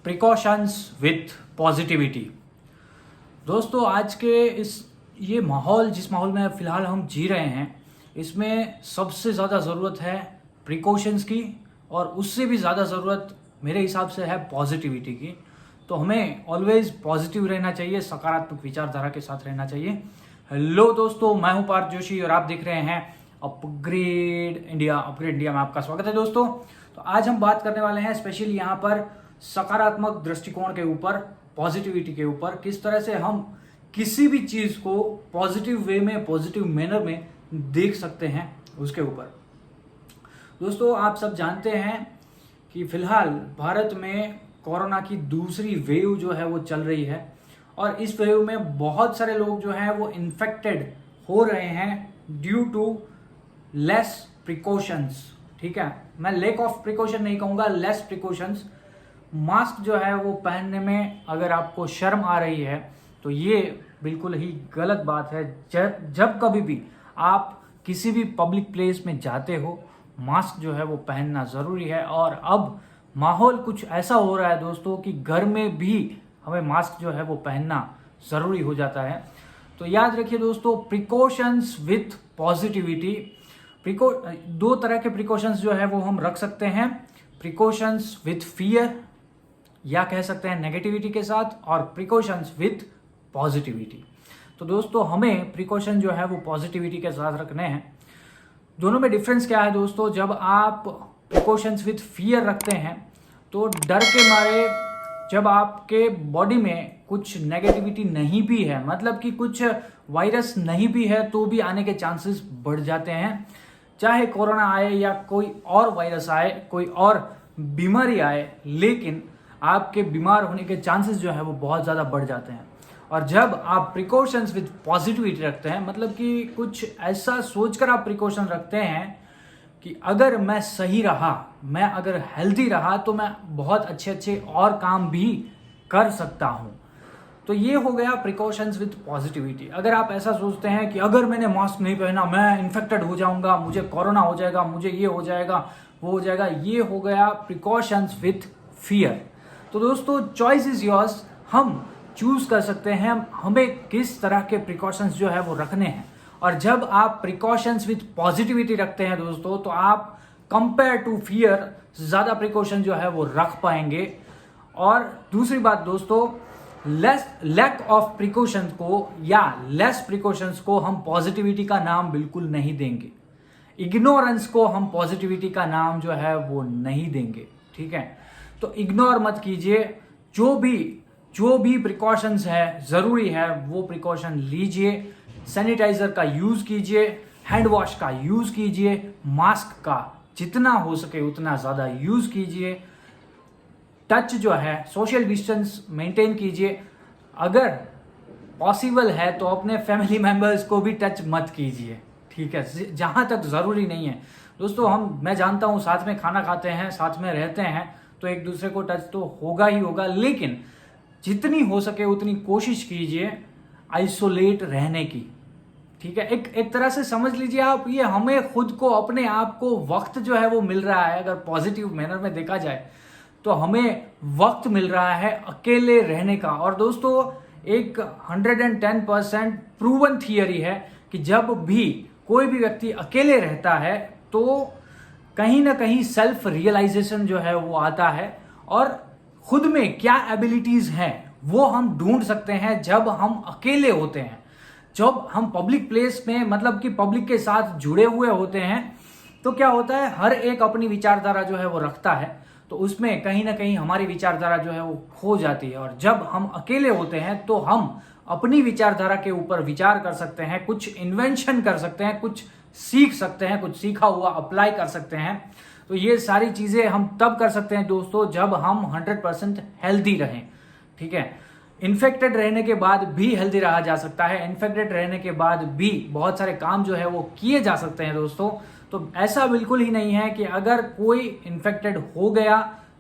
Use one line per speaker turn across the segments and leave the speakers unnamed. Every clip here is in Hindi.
Precautions with positivity. दोस्तों, आज के ये माहौल, जिस माहौल में फ़िलहाल हम जी रहे हैं, इसमें सबसे ज़्यादा ज़रूरत है प्रिकॉशंस की, और उससे भी ज़्यादा ज़रूरत मेरे हिसाब से है पॉजिटिविटी की। तो हमें ऑलवेज पॉजिटिव रहना चाहिए, सकारात्मक विचारधारा के साथ रहना चाहिए। हेलो दोस्तों, मैं हूं पार्थ जोशी और आप देख रहे हैं अपग्रेड इंडिया में आपका स्वागत है। दोस्तों, तो आज हम बात करने वाले हैं स्पेशली यहाँ पर सकारात्मक दृष्टिकोण के ऊपर, पॉजिटिविटी के ऊपर, किस तरह से हम किसी भी चीज़ को पॉजिटिव वे में, पॉजिटिव मैनर में देख सकते हैं, उसके ऊपर। दोस्तों, आप सब जानते हैं कि फिलहाल भारत में कोरोना की दूसरी वेव जो है वो चल रही है, और इस वेव में बहुत सारे लोग जो हैं वो इन्फेक्टेड हो रहे हैं ड्यू टू लेस प्रिकॉशंस। ठीक है, मैं लेक ऑफ प्रिकॉशन नहीं कहूँगा, लेस प्रिकॉशंस। मास्क जो है वो पहनने में अगर आपको शर्म आ रही है तो ये बिल्कुल ही गलत बात है। जब कभी भी आप किसी भी पब्लिक प्लेस में जाते हो, मास्क जो है वो पहनना ज़रूरी है। और अब माहौल कुछ ऐसा हो रहा है दोस्तों कि घर में भी हमें मास्क जो है वो पहनना ज़रूरी हो जाता है। तो याद रखिए दोस्तों, प्रिकॉशंस विथ पॉजिटिविटी। दो तरह के प्रिकॉशंस जो है वो हम रख सकते हैं, प्रिकॉशंस विथ फियर या कह सकते हैं नेगेटिविटी के साथ, और प्रिकॉशंस विथ पॉजिटिविटी। तो दोस्तों, हमें प्रिकॉशन जो है वो पॉजिटिविटी के साथ रखने हैं। दोनों में डिफरेंस क्या है दोस्तों? जब आप प्रिकॉशंस विथ फियर रखते हैं तो डर के मारे, जब आपके बॉडी में कुछ नेगेटिविटी नहीं भी है, मतलब कि कुछ वायरस नहीं भी है, तो भी आने के चांसेस बढ़ जाते हैं। चाहे कोरोना आए या कोई और वायरस आए, कोई और बीमारी आए, लेकिन आपके बीमार होने के चांसेस जो है वो बहुत ज़्यादा बढ़ जाते हैं। और जब आप प्रिकॉशंस विद पॉजिटिविटी रखते हैं, मतलब कि कुछ ऐसा सोचकर आप प्रिकॉशन रखते हैं कि अगर मैं सही रहा, मैं अगर हेल्दी रहा, तो मैं बहुत अच्छे और काम भी कर सकता हूँ। तो ये हो गया प्रिकॉशंस विद पॉजिटिविटी। अगर आप ऐसा सोचते हैं कि अगर मैंने मास्क नहीं पहना मैं इन्फेक्टेड हो जाऊंगा, मुझे कोरोना हो जाएगा, मुझे ये हो जाएगा, वो हो जाएगा, ये हो गया प्रिकॉशंस विद फियर। तो दोस्तों, चॉइस इज योर्स। हम चूज कर सकते हैं हमें किस तरह के प्रिकॉशंस जो है वो रखने हैं। और जब आप प्रिकॉशंस विद पॉजिटिविटी रखते हैं दोस्तों, तो आप कंपेयर टू फियर ज्यादा प्रिकॉशन जो है वो रख पाएंगे। और दूसरी बात दोस्तों, लैक ऑफ प्रिकॉशंस को या लेस प्रिकॉशंस को हम पॉजिटिविटी का नाम बिल्कुल नहीं देंगे। इग्नोरेंस को हम पॉजिटिविटी का नाम जो है वो नहीं देंगे। ठीक है, तो इग्नोर मत कीजिए। जो भी प्रिकॉशंस है, ज़रूरी है, वो प्रिकॉशन लीजिए। सैनिटाइजर का यूज़ कीजिए, हैंड वॉश का यूज़ कीजिए, मास्क का जितना हो सके उतना ज़्यादा यूज़ कीजिए। टच जो है, सोशल डिस्टेंस मेंटेन कीजिए। अगर पॉसिबल है तो अपने फैमिली मेंबर्स को भी टच मत कीजिए। ठीक है, जहाँ तक ज़रूरी नहीं है दोस्तों। मैं जानता हूँ साथ में खाना खाते हैं, साथ में रहते हैं, तो एक दूसरे को टच तो होगा ही होगा, लेकिन जितनी हो सके उतनी कोशिश कीजिए आइसोलेट रहने की। ठीक है, एक तरह से समझ लीजिए आप, ये हमें खुद को, अपने आप को वक्त जो है वो मिल रहा है। अगर पॉजिटिव मैनर में देखा जाए तो हमें वक्त मिल रहा है अकेले रहने का। और दोस्तों, एक 110% प्रूवन थियरी है कि जब भी कोई भी व्यक्ति अकेले रहता है तो कहीं ना कहीं सेल्फ रियलाइजेशन जो है वो आता है, और खुद में क्या एबिलिटीज हैं वो हम ढूंढ सकते हैं जब हम अकेले होते हैं। जब हम पब्लिक प्लेस में, मतलब कि पब्लिक के साथ जुड़े हुए होते हैं, तो क्या होता है, हर एक अपनी विचारधारा जो है वो रखता है, तो उसमें कहीं ना कहीं हमारी विचारधारा जो है वो खो जाती है। और जब हम अकेले होते हैं तो हम अपनी विचारधारा के ऊपर विचार कर सकते हैं, कुछ इन्वेंशन कर सकते हैं, कुछ सीख सकते हैं, कुछ सीखा हुआ अप्लाई कर सकते हैं। तो ये सारी चीज़ें हम तब कर सकते हैं दोस्तों जब हम 100% हेल्दी रहें। ठीक है, इन्फेक्टेड रहने के बाद भी हेल्दी रहा जा सकता है, इन्फेक्टेड रहने के बाद भी बहुत सारे काम जो है वो किए जा सकते हैं दोस्तों। तो ऐसा बिल्कुल ही नहीं है कि अगर कोई इन्फेक्टेड हो गया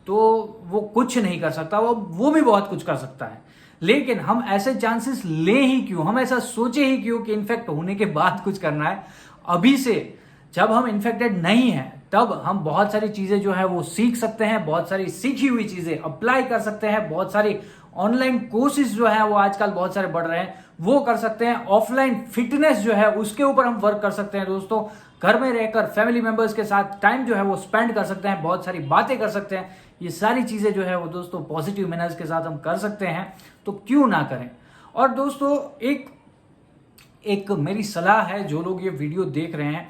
तो वो कुछ नहीं कर सकता, वो भी बहुत कुछ कर सकता है। लेकिन हम ऐसे चांसेस ले ही क्यों, हम ऐसा सोचे ही क्यों कि इन्फेक्ट होने के बाद कुछ करना है। अभी से जब हम इन्फेक्टेड नहीं है तब हम बहुत सारी चीजें जो है वो सीख सकते हैं, बहुत सारी सीखी हुई चीजें अप्लाई कर सकते हैं, बहुत सारी ऑनलाइन कोर्सेज जो है वो आजकल बहुत सारे बढ़ रहे हैं वो कर सकते हैं, ऑफलाइन फिटनेस जो है उसके ऊपर हम वर्क कर सकते हैं दोस्तों, घर में रहकर फैमिली मेंबर्स के साथ टाइम जो है वो स्पेंड कर सकते हैं, बहुत सारी बातें कर सकते हैं। ये सारी चीजें जो है वो दोस्तों पॉजिटिव मैनर्स के साथ हम कर सकते हैं, तो क्यों ना करें। और दोस्तों एक मेरी सलाह है, जो लोग ये वीडियो देख रहे हैं,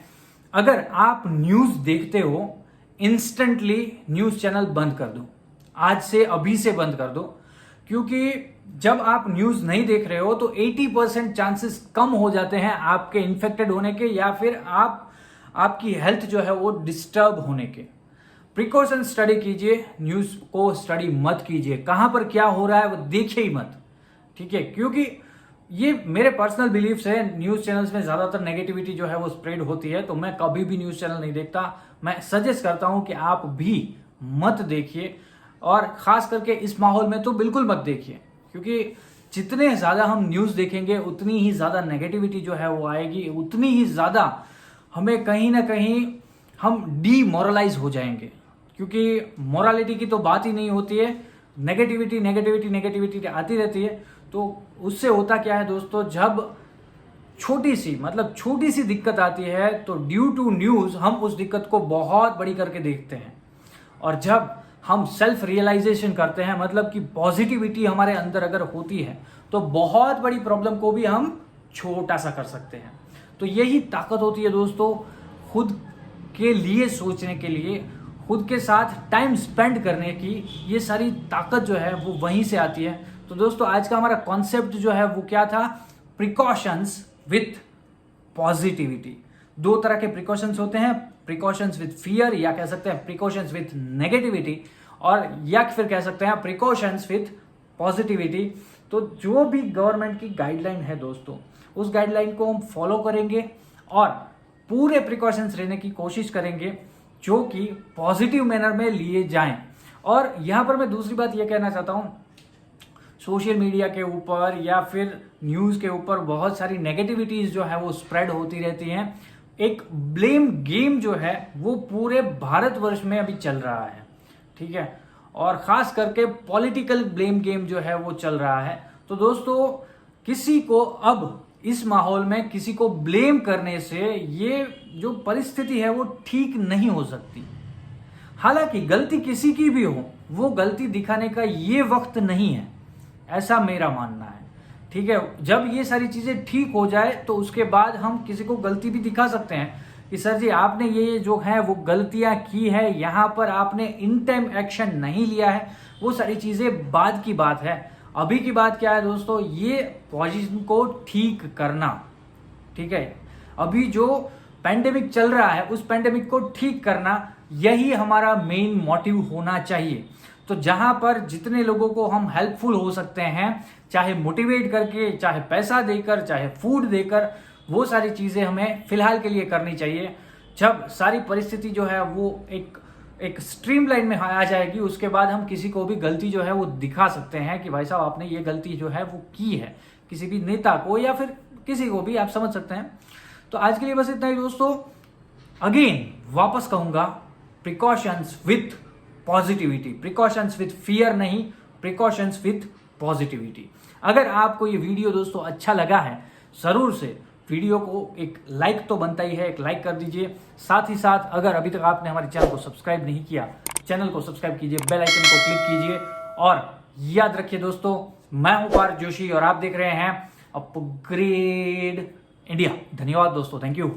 अगर आप न्यूज देखते हो इंस्टेंटली न्यूज चैनल बंद कर दो, आज से अभी से बंद कर दो, क्योंकि जब आप न्यूज नहीं देख रहे हो तो 80% चांसेस कम हो जाते हैं आपके इन्फेक्टेड होने के, या फिर आपकी हेल्थ जो है वो डिस्टर्ब होने के। प्रिकॉशन स्टडी कीजिए, न्यूज को स्टडी मत कीजिए, कहां पर क्या हो रहा है वो देखिए ही मत, ठीक है। क्योंकि ये मेरे पर्सनल बिलीफ्स है, न्यूज चैनल्स में ज्यादातर नेगेटिविटी जो है वो स्प्रेड होती है, तो मैं कभी भी न्यूज चैनल नहीं देखता। मैं सजेस्ट करता हूं कि आप भी मत देखिए, और खास करके इस माहौल में तो बिल्कुल मत देखिए, क्योंकि जितने ज्यादा हम न्यूज देखेंगे उतनी ही ज्यादा नेगेटिविटी जो है वो आएगी, उतनी ही ज्यादा हमें कहीं ना कहीं हम डीमोरलाइज हो जाएंगे, क्योंकि मोरालिटी की तो बात ही नहीं होती है, नेगेटिविटी नेगेटिविटी नेगेटिविटी आती रहती है। तो उससे होता क्या है दोस्तों, जब छोटी सी दिक्कत आती है तो ड्यू टू न्यूज हम उस दिक्कत को बहुत बड़ी करके देखते हैं, और जब हम सेल्फ रियलाइजेशन करते हैं, मतलब कि पॉजिटिविटी हमारे अंदर अगर होती है तो बहुत बड़ी प्रॉब्लम को भी हम छोटा सा कर सकते हैं। तो यही ताकत होती है दोस्तों, खुद के लिए सोचने के लिए, खुद के साथ टाइम स्पेंड करने की, ये सारी ताकत जो है वो वहीं से आती है। तो दोस्तों आज का हमारा कॉन्सेप्ट जो है वो क्या था, प्रिकॉशंस विथ पॉजिटिविटी। दो तरह के प्रिकॉशंस होते हैं, प्रिकॉशंस विथ फियर, या कह सकते हैं प्रिकॉशंस विथ नेगेटिविटी, और या फिर कह सकते हैं प्रिकॉशंस विथ पॉजिटिविटी। तो जो भी गवर्नमेंट की गाइडलाइन है दोस्तों, उस गाइडलाइन को हम फॉलो करेंगे और पूरे प्रिकॉशंस लेने की कोशिश करेंगे जो कि पॉजिटिव मैनर में लिए जाएं। और यहां पर मैं दूसरी बात यह कहना चाहता हूं, सोशल मीडिया के ऊपर या फिर न्यूज के ऊपर बहुत सारी नेगेटिविटीज जो है वो स्प्रेड होती रहती हैं। एक ब्लेम गेम जो है वो पूरे भारतवर्ष में अभी चल रहा है, ठीक है, और खास करके पॉलिटिकल ब्लेम गेम जो है वो चल रहा है। तो दोस्तों किसी को अब इस माहौल में किसी को ब्लेम करने से ये जो परिस्थिति है वो ठीक नहीं हो सकती। हालांकि गलती किसी की भी हो, वो गलती दिखाने का ये वक्त नहीं है, ऐसा मेरा मानना है, ठीक है। जब ये सारी चीजें ठीक हो जाए तो उसके बाद हम किसी को गलती भी दिखा सकते हैं कि सर जी आपने ये जो है वो गलतियां की है, यहां पर आपने इन टाइम एक्शन नहीं लिया है, वो सारी चीजें बाद की बात है। अभी की बात क्या है दोस्तों, ये पोजीशन को ठीक करना, ठीक है। अभी जो पैंडेमिक चल रहा है उस पैंडेमिक को ठीक करना, यही हमारा मेन मोटिव होना चाहिए। तो जहां पर जितने लोगों को हम हेल्पफुल हो सकते हैं, चाहे मोटिवेट करके, चाहे पैसा देकर, चाहे फूड देकर, वो सारी चीजें हमें फिलहाल के लिए करनी चाहिए। जब सारी परिस्थिति जो है वो एक स्ट्रीमलाइन में आ जाएगी, उसके बाद हम किसी को भी गलती जो है वो दिखा सकते हैं कि भाई साहब आपने ये गलती जो है वो की है, किसी भी नेता को या फिर किसी को भी, आप समझ सकते हैं। तो आज के लिए बस इतना ही दोस्तों। अगेन वापस कहूंगा, precautions with positivity, precautions with fear नहीं, प्रिकॉशंस विथ पॉजिटिविटी। अगर आपको ये वीडियो दोस्तों अच्छा लगा है, जरूर से वीडियो को एक लाइक तो बनता ही है, एक लाइक कर दीजिए। साथ ही साथ अगर अभी तक आपने हमारे चैनल को सब्सक्राइब नहीं किया, चैनल को सब्सक्राइब कीजिए, बेल आइकन को क्लिक कीजिए। और याद रखिए दोस्तों, मैं हूं पार्थ जोशी और आप देख रहे हैं अपग्रेड इंडिया। धन्यवाद दोस्तों, थैंक यू।